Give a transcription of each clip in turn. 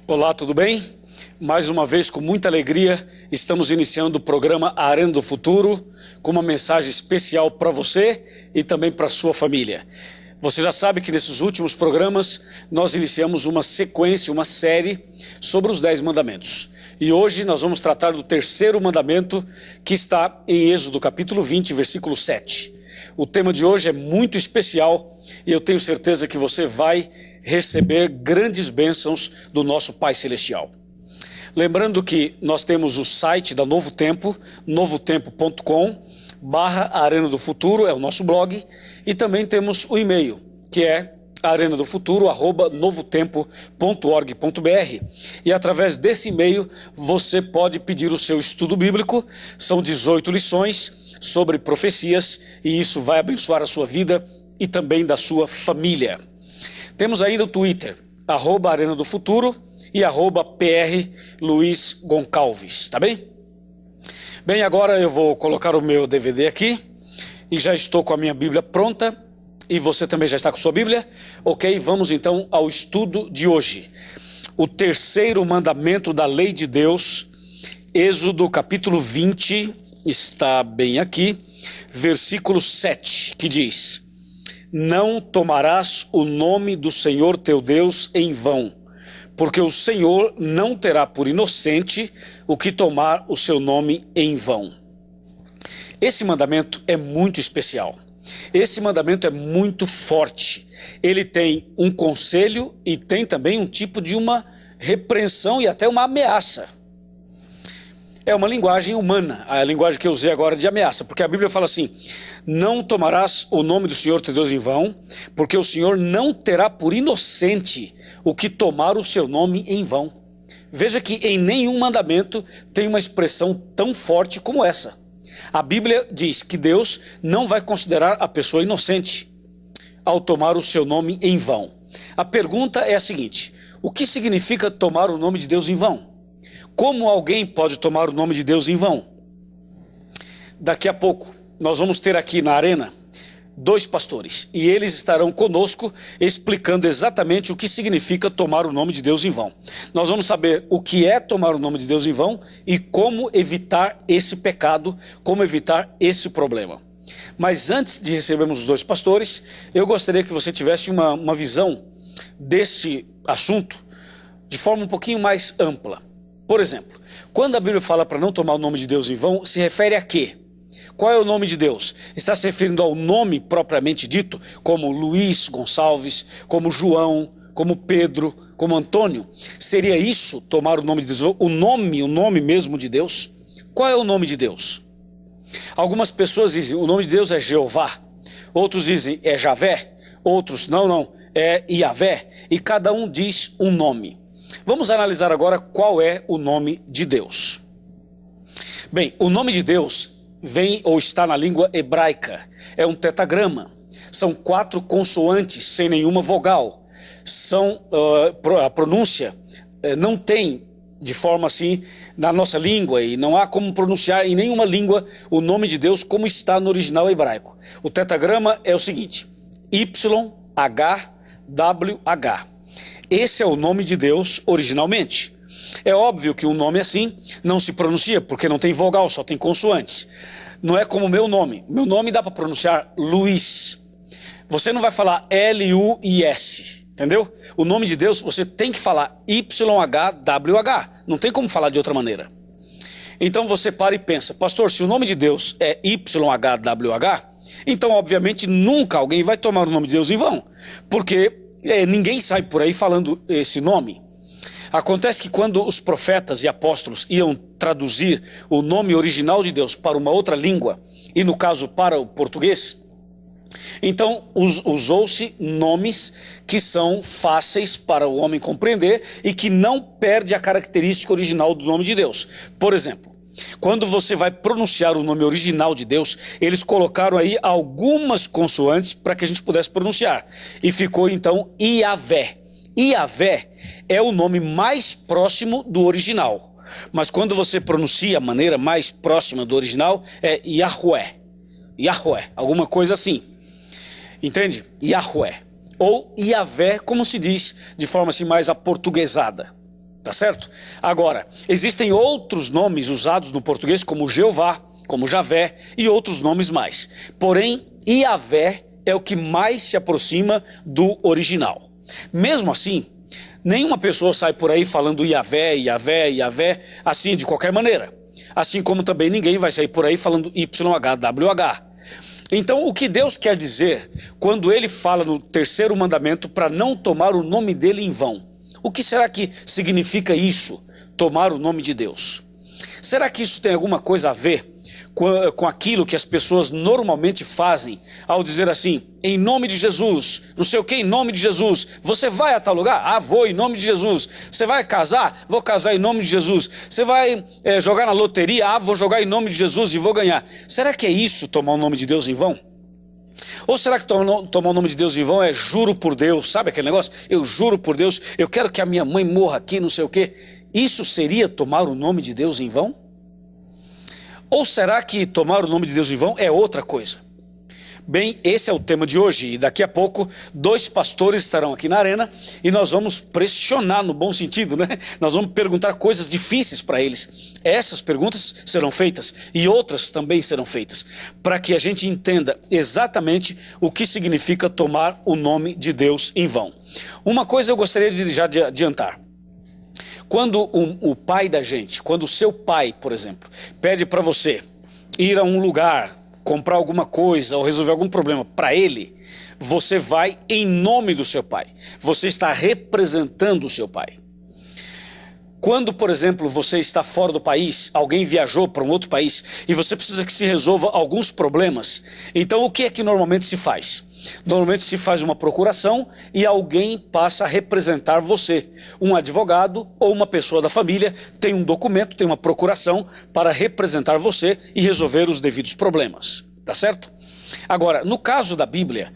Olá, tudo bem? Mais uma vez, com muita alegria, estamos iniciando o programa Arena do Futuro, com uma mensagem especial para você e também para a sua família. Você já sabe que nesses últimos programas nós iniciamos uma sequência, uma série sobre os 10 mandamentos. E hoje nós vamos tratar do terceiro mandamento, que está em Êxodo capítulo 20, versículo 7. O tema de hoje é muito especial e eu tenho certeza que você vai receber grandes bênçãos do nosso Pai Celestial. Lembrando que nós temos o site da Novo Tempo, novotempo.com/Arena do Futuro, é o nosso blog, e também temos o e-mail, que é arenadofuturo@novotempo.org.br, e através desse e-mail você pode pedir o seu estudo bíblico. São 18 lições sobre profecias e isso vai abençoar a sua vida e também da sua família. Temos ainda o Twitter, @Arena do Futuro e @PR Luiz Goncalves, tá bem? Bem, agora eu vou colocar o meu DVD aqui e já estou com a minha Bíblia pronta e você também já está com sua Bíblia? Ok, vamos então ao estudo de hoje. O terceiro mandamento da lei de Deus, Êxodo capítulo 20, está bem aqui, versículo 7, que diz: Não tomarás o nome do Senhor teu Deus em vão, porque o Senhor não terá por inocente o que tomar o seu nome em vão. Esse mandamento é muito especial. Esse mandamento é muito forte. Ele tem um conselho e tem também um tipo de uma repreensão e até uma ameaça. É uma linguagem humana, a linguagem que eu usei agora de ameaça, porque a Bíblia fala assim: não tomarás o nome do Senhor teu Deus em vão, porque o Senhor não terá por inocente o que tomar o seu nome em vão. Veja que em nenhum mandamento tem uma expressão tão forte como essa. A Bíblia diz que Deus não vai considerar a pessoa inocente ao tomar o seu nome em vão. A pergunta é a seguinte: o que significa tomar o nome de Deus em vão? Como alguém pode tomar o nome de Deus em vão? Daqui a pouco nós vamos ter aqui na arena 2 pastores e eles estarão conosco explicando exatamente o que significa tomar o nome de Deus em vão. Nós vamos saber o que é tomar o nome de Deus em vão e como evitar esse pecado, como evitar esse problema. Mas antes de recebermos os 2 pastores, eu gostaria que você tivesse uma visão desse assunto de forma um pouquinho mais ampla. Por exemplo, quando a Bíblia fala para não tomar o nome de Deus em vão, se refere a quê? Qual é o nome de Deus? Está se referindo ao nome propriamente dito, como Luiz Gonçalves, como João, como Pedro, como Antônio? Seria isso tomar o nome de Deus? O nome mesmo de Deus? Qual é o nome de Deus? Algumas pessoas dizem o nome de Deus é Jeová, outros dizem é Javé, outros não, é Iavé, e cada um diz um nome. Vamos analisar agora qual é o nome de Deus. Bem, o nome de Deus vem ou está na língua hebraica. É um tetagrama. São 4 consoantes sem nenhuma vogal. A pronúncia não tem de forma assim na nossa língua e não há como pronunciar em nenhuma língua o nome de Deus como está no original hebraico. O tetagrama é o seguinte: YHWH. Esse é o nome de Deus originalmente. É óbvio que um nome assim não se pronuncia, porque não tem vogal, só tem consoantes. Não é como o meu nome. Meu nome dá para pronunciar Luiz. Você não vai falar L-U-I-S, entendeu? O nome de Deus você tem que falar YHWH. Não tem como falar de outra maneira. Então você para e pensa: pastor, se o nome de Deus é YHWH, então obviamente nunca alguém vai tomar o nome de Deus em vão, porque ninguém sai por aí falando esse nome. Acontece que quando os profetas e apóstolos iam traduzir o nome original de Deus para uma outra língua, e no caso para o português, então usou-se nomes que são fáceis para o homem compreender e que não perde a característica original do nome de Deus. Por exemplo, quando você vai pronunciar o nome original de Deus, eles colocaram aí algumas consoantes para que a gente pudesse pronunciar. E ficou então Iavé. Iavé é o nome mais próximo do original. Mas quando você pronuncia a maneira mais próxima do original, é Yahweh. Yahweh, alguma coisa assim. Entende? Yahweh. Ou Iavé, como se diz de forma assim mais aportuguesada. Tá certo? Agora, existem outros nomes usados no português como Jeová, como Javé e outros nomes mais. Porém, Iavé é o que mais se aproxima do original. Mesmo assim, nenhuma pessoa sai por aí falando Iavé, Iavé, Iavé, assim de qualquer maneira. Assim como também ninguém vai sair por aí falando YHWH. Então, o que Deus quer dizer quando ele fala no terceiro mandamento para não tomar o nome dele em vão? O que será que significa isso, tomar o nome de Deus? Será que isso tem alguma coisa a ver com aquilo que as pessoas normalmente fazem ao dizer assim, em nome de Jesus, não sei o que, em nome de Jesus, você vai a tal lugar? Ah, vou em nome de Jesus. Você vai casar? Vou casar em nome de Jesus. Você vai jogar na loteria? Ah, vou jogar em nome de Jesus e vou ganhar. Será que é isso, tomar o nome de Deus em vão? Ou será que tomar o nome de Deus em vão é juro por Deus? Sabe aquele negócio? Eu juro por Deus, eu quero que a minha mãe morra aqui, não sei o quê. Isso seria tomar o nome de Deus em vão? Ou será que tomar o nome de Deus em vão é outra coisa? Bem, esse é o tema de hoje e daqui a pouco 2 pastores estarão aqui na arena e nós vamos pressionar no bom sentido, né? Nós vamos perguntar coisas difíceis para eles. Essas perguntas serão feitas e outras também serão feitas para que a gente entenda exatamente o que significa tomar o nome de Deus em vão. Uma coisa eu gostaria de já adiantar. Quando o pai da gente, quando o seu pai, por exemplo, pede para você ir a um lugar, comprar alguma coisa ou resolver algum problema para ele, você vai em nome do seu pai. Você está representando o seu pai. Quando, por exemplo, você está fora do país, alguém viajou para um outro país e você precisa que se resolva alguns problemas, então o que é que normalmente se faz? Normalmente se faz uma procuração e alguém passa a representar você. Um advogado ou uma pessoa da família tem um documento, tem uma procuração para representar você e resolver os devidos problemas. Tá certo? Agora, no caso da Bíblia,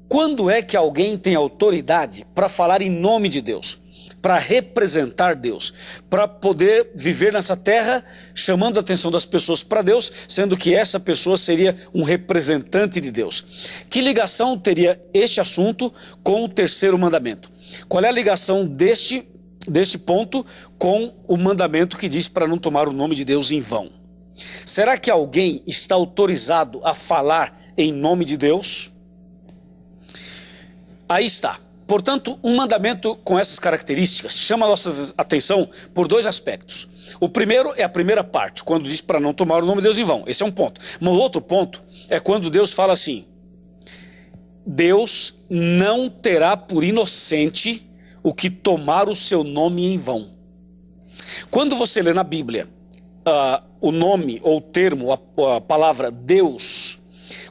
quando é que alguém tem autoridade para falar em nome de Deus? Para representar Deus, para poder viver nessa terra, chamando a atenção das pessoas para Deus, sendo que essa pessoa seria um representante de Deus. Que ligação teria este assunto com o terceiro mandamento? Qual é a ligação deste ponto com o mandamento que diz para não tomar o nome de Deus em vão? Será que alguém está autorizado a falar em nome de Deus? Aí está. Portanto, um mandamento com essas características chama a nossa atenção por 2 aspectos. O primeiro é a primeira parte, quando diz para não tomar o nome de Deus em vão. Esse é um ponto. Mas o outro ponto é quando Deus fala assim, Deus não terá por inocente o que tomar o seu nome em vão. Quando você lê na Bíblia o nome ou o termo, a palavra Deus,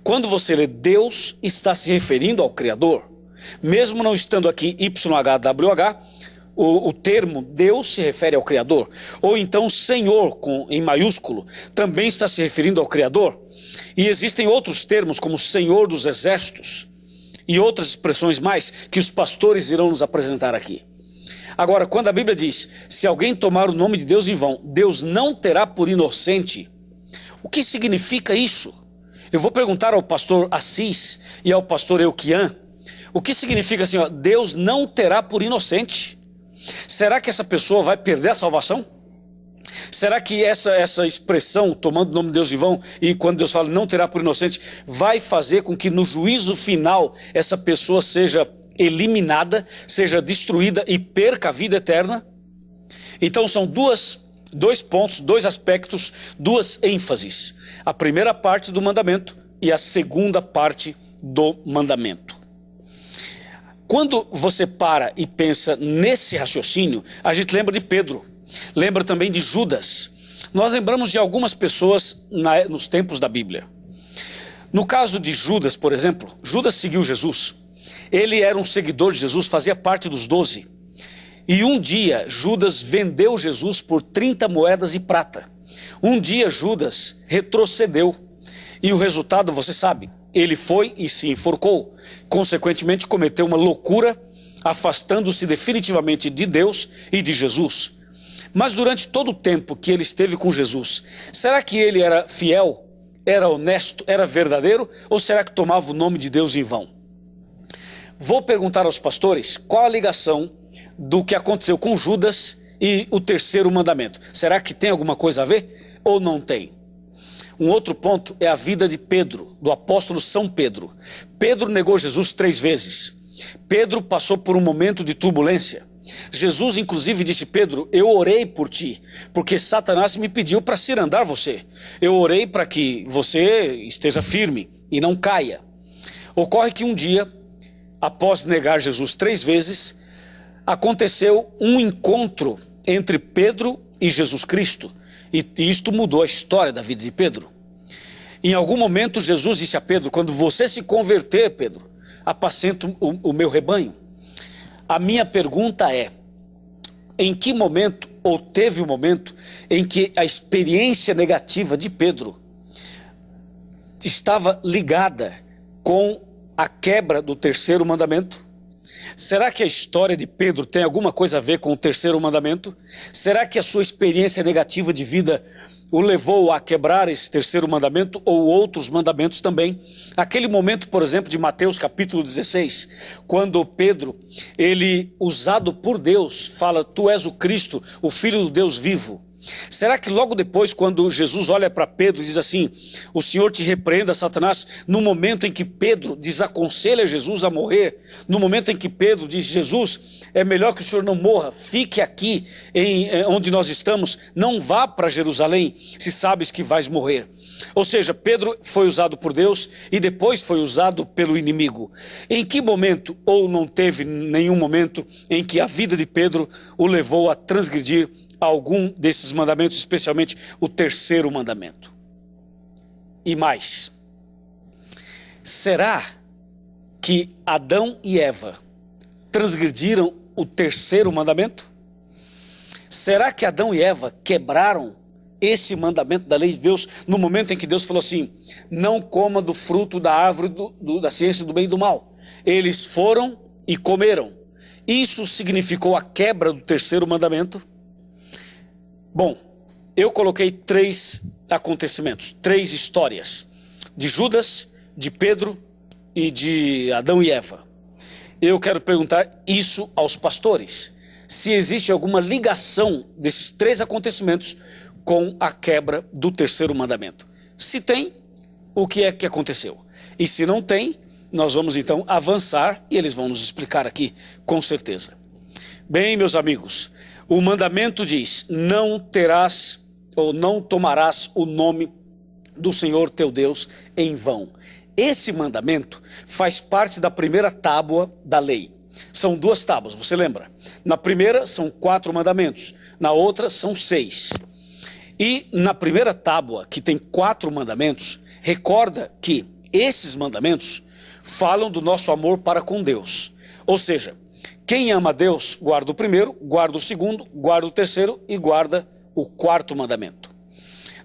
quando você lê Deus, está se referindo ao Criador. Mesmo não estando aqui YHWH, o termo Deus se refere ao Criador. Ou então Senhor, em maiúsculo, também está se referindo ao Criador. E existem outros termos como Senhor dos Exércitos e outras expressões mais que os pastores irão nos apresentar aqui. Agora, quando a Bíblia diz, se alguém tomar o nome de Deus em vão, Deus não terá por inocente, o que significa isso? Eu vou perguntar ao pastor Assis e ao pastor Euquian, o que significa assim, ó, Deus não terá por inocente? Será que essa pessoa vai perder a salvação? Será que essa expressão, tomando o nome de Deus em vão, e quando Deus fala não terá por inocente, vai fazer com que no juízo final essa pessoa seja eliminada, seja destruída e perca a vida eterna? Então são dois pontos, 2 aspectos, 2 ênfases. A primeira parte do mandamento e a segunda parte do mandamento. Quando você para e pensa nesse raciocínio, a gente lembra de Pedro, lembra também de Judas. Nós lembramos de algumas pessoas nos tempos da Bíblia. No caso de Judas, por exemplo, Judas seguiu Jesus. Ele era um seguidor de Jesus, fazia parte dos 12. E um dia Judas vendeu Jesus por 30 moedas de prata. Um dia Judas retrocedeu. E o resultado, você sabe, ele foi e se enforcou. Consequentemente, cometeu uma loucura, afastando-se definitivamente de Deus e de Jesus. Mas durante todo o tempo que ele esteve com Jesus, será que ele era fiel, era honesto, era verdadeiro? Ou será que tomava o nome de Deus em vão? Vou perguntar aos pastores qual a ligação do que aconteceu com Judas e o terceiro mandamento? Será que tem alguma coisa a ver ou não tem? Um outro ponto é a vida de Pedro, do apóstolo São Pedro. Pedro negou Jesus 3 vezes. Pedro passou por um momento de turbulência. Jesus inclusive disse: Pedro, eu orei por ti, porque Satanás me pediu para cirandar você. Eu orei para que você esteja firme e não caia. Ocorre que um dia, após negar Jesus 3 vezes, aconteceu um encontro entre Pedro e Jesus Cristo. E isto mudou a história da vida de Pedro. Em algum momento Jesus disse a Pedro: quando você se converter, Pedro, apacenta o meu rebanho. A minha pergunta é: em que momento, ou teve um momento, em que a experiência negativa de Pedro estava ligada com a quebra do terceiro mandamento? Será que a história de Pedro tem alguma coisa a ver com o terceiro mandamento? Será que a sua experiência negativa de vida o levou a quebrar esse terceiro mandamento ou outros mandamentos também? Aquele momento, por exemplo, de Mateus capítulo 16, quando Pedro, ele usado por Deus, fala: tu és o Cristo, o Filho do Deus vivo. Será que logo depois, quando Jesus olha para Pedro e diz assim: o Senhor te repreenda, Satanás, no momento em que Pedro desaconselha Jesus a morrer, no momento em que Pedro diz: Jesus, é melhor que o Senhor não morra, fique aqui onde nós estamos, não vá para Jerusalém, se sabes que vais morrer. Ou seja, Pedro foi usado por Deus e depois foi usado pelo inimigo. Em que momento, ou não teve nenhum momento, em que a vida de Pedro o levou a transgredir algum desses mandamentos, especialmente o terceiro mandamento? E mais, será que Adão e Eva transgrediram o terceiro mandamento? Será que Adão e Eva quebraram esse mandamento da lei de Deus no momento em que Deus falou assim: não coma do fruto da árvore da ciência do bem e do mal? Eles foram e comeram. Isso significou a quebra do terceiro mandamento? Bom, eu coloquei 3 acontecimentos, 3 histórias, de Judas, de Pedro e de Adão e Eva. Eu quero perguntar isso aos pastores: se existe alguma ligação desses 3 acontecimentos com a quebra do terceiro mandamento. Se tem, o que é que aconteceu? E se não tem, nós vamos então avançar e eles vão nos explicar aqui com certeza. Bem, meus amigos, o mandamento diz: não terás ou não tomarás o nome do Senhor teu Deus em vão. Esse mandamento faz parte da primeira tábua da lei. São 2 tábuas, você lembra? Na primeira são 4 mandamentos, na outra são 6. E na primeira tábua, que tem 4 mandamentos, recorda que esses mandamentos falam do nosso amor para com Deus. Ou seja, quem ama a Deus guarda o primeiro, guarda o segundo, guarda o terceiro e guarda o 4º mandamento.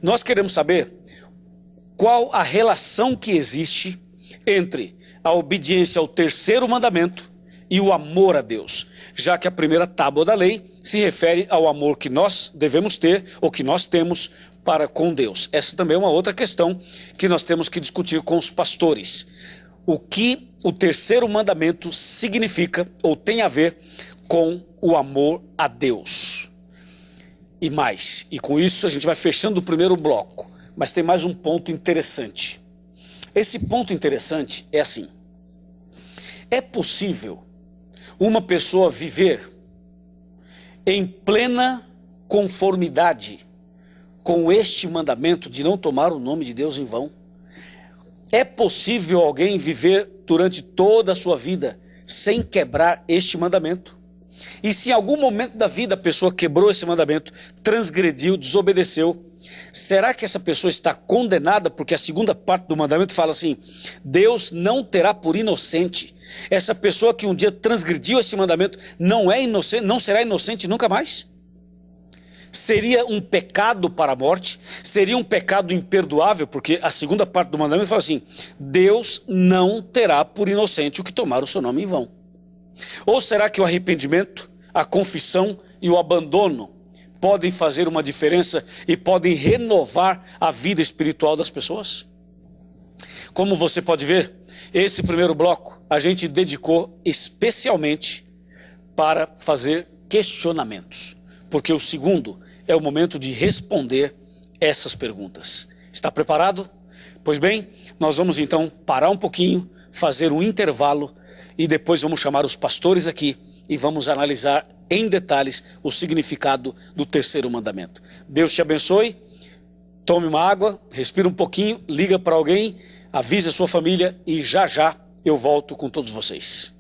Nós queremos saber qual a relação que existe entre a obediência ao terceiro mandamento e o amor a Deus, já que a primeira tábua da lei se refere ao amor que nós devemos ter ou que nós temos para com Deus. Essa também é uma outra questão que nós temos que discutir com os pastores. O que o terceiro mandamento significa ou tem a ver com o amor a Deus. E mais, e com isso a gente vai fechando o primeiro bloco, mas tem mais um ponto interessante. Esse ponto interessante é assim: é possível uma pessoa viver em plena conformidade com este mandamento de não tomar o nome de Deus em vão? É possível alguém viver durante toda a sua vida sem quebrar este mandamento? E se em algum momento da vida a pessoa quebrou esse mandamento, transgrediu, desobedeceu, será que essa pessoa está condenada? Porque a segunda parte do mandamento fala assim: Deus não terá por inocente. Essa pessoa que um dia transgrediu esse mandamento não é inocente, não será inocente nunca mais? Seria um pecado para a morte? Seria um pecado imperdoável? Porque a segunda parte do mandamento fala assim: Deus não terá por inocente o que tomar o seu nome em vão. Ou será que o arrependimento, a confissão e o abandono podem fazer uma diferença e podem renovar a vida espiritual das pessoas? Como você pode ver, esse primeiro bloco a gente dedicou especialmente para fazer questionamentos. porque o segundo é o momento de responder essas perguntas. Está preparado? Pois bem, nós vamos então parar um pouquinho, fazer um intervalo e depois vamos chamar os pastores aqui e vamos analisar em detalhes o significado do terceiro mandamento. Deus te abençoe, tome uma água, respira um pouquinho, liga para alguém, avise a sua família e já já eu volto com todos vocês.